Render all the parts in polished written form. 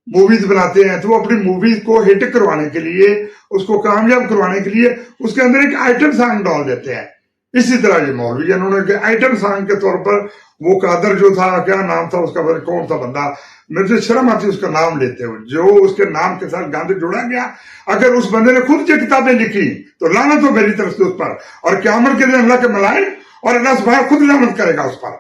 Movies बनाते हैं, तो वो अपनी मूवीज को हिट करवाने के लिए, उसको कामयाब करवाने के लिए उसके अंदर एक आइटम सॉन्ग डाल देते हैं। इसी तरह ये मौलवी उन्होंने आइटम सॉन्ग के तौर पर वो कादर जो था, क्या नाम था उसका, कौन था बंदा, मुझे शर्म आती उसका नाम लेते हुए, जो उसके नाम के साथ गंद जोड़ा गया। अगर उस बंदे ने खुद जो किताबें लिखी तो लानत हो मेरी तरफ से उस पर, और क़यामत के दिन अल्लाह के मलाइक और अल्लाह सुब्हान खुद लानत करेगा उस पर।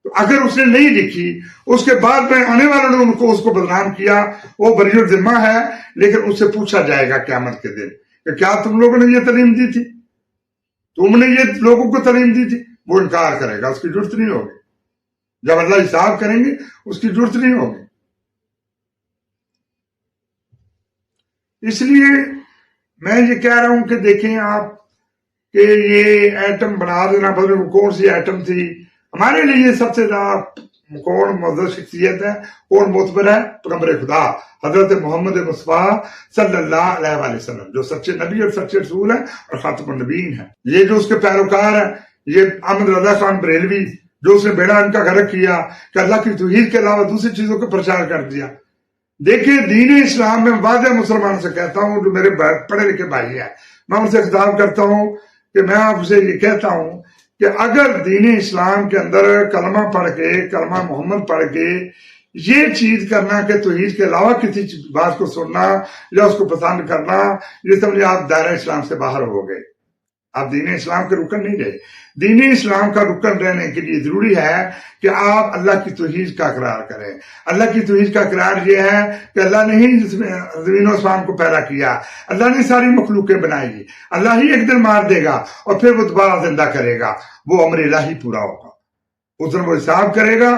तो अगर उसने नहीं लिखी, उसके बाद में आने वालों ने उनको उसको बदनाम किया, वो बरीउल जिम्मा है, लेकिन उससे पूछा जाएगा क़यामत के दिन कि क्या तुम लोगों ने ये तालीम दी थी, तुमने ये लोगों को तालीम दी थी? वो इनकार करेगा, उसकी जरूरत नहीं होगी। जब अल्लाह हिसाब करेंगे उसकी जरूरत नहीं होगी। इसलिए मैं ये कह रहा हूं कि देखें आप कि ये एटम बना देना, बदल कौन सी एटम थी हमारे लिए सबसे ज्यादा, कौन मौजूद शख्सियत है, कौन मोतबर है? पैगंबर खुदा हजरत मोहम्मद मुस्तफा सल्लल्लाहु अलैहि वसल्लम, जो सच्चे नबी और सच्चे रसूल है और खातमुन नबीन है। ये जो उसके पैरोकार है, ये अहमद रजा खान बरेलवी, जो उसने बेड़ा इनका गर्क किया कि अल्लाह की तौहीद के अलावा दूसरी चीजों का प्रचार कर दिया। देखिए दीन इस्लाम में वादे मुसलमान से कहता हूं, जो मेरे पढ़े लिखे भाई है, मैं उनसे खिताब करता हूं कि मैं आपसे ये कहता हूं कि अगर दीन इस्लाम के अंदर कलमा पढ़ के, कलमा मोहम्मद पढ़ के ये चीज करना कि तौहीद के अलावा किसी बात को सुनना या उसको पसंद करना, ये समझे आप दायरा इस्लाम से बाहर हो गए, आप दीन इस्लाम के रुकन नहीं रहे। दीन इस्लाम का रुकन रहने के लिए जरूरी है कि आप अल्लाह की तौहीद का इकरार करें। अल्लाह की तौहीद का इकरार ये है कि अल्लाह ने ही ज़मीन और आसमान को पैदा किया, अल्लाह ने सारी मखलूकें बनाई, अल्लाह ही एक दिन मार देगा और फिर वो दोबारा जिंदा करेगा, वो अमर इलाही पूरा होगा, उस दिन वो हिसाब करेगा।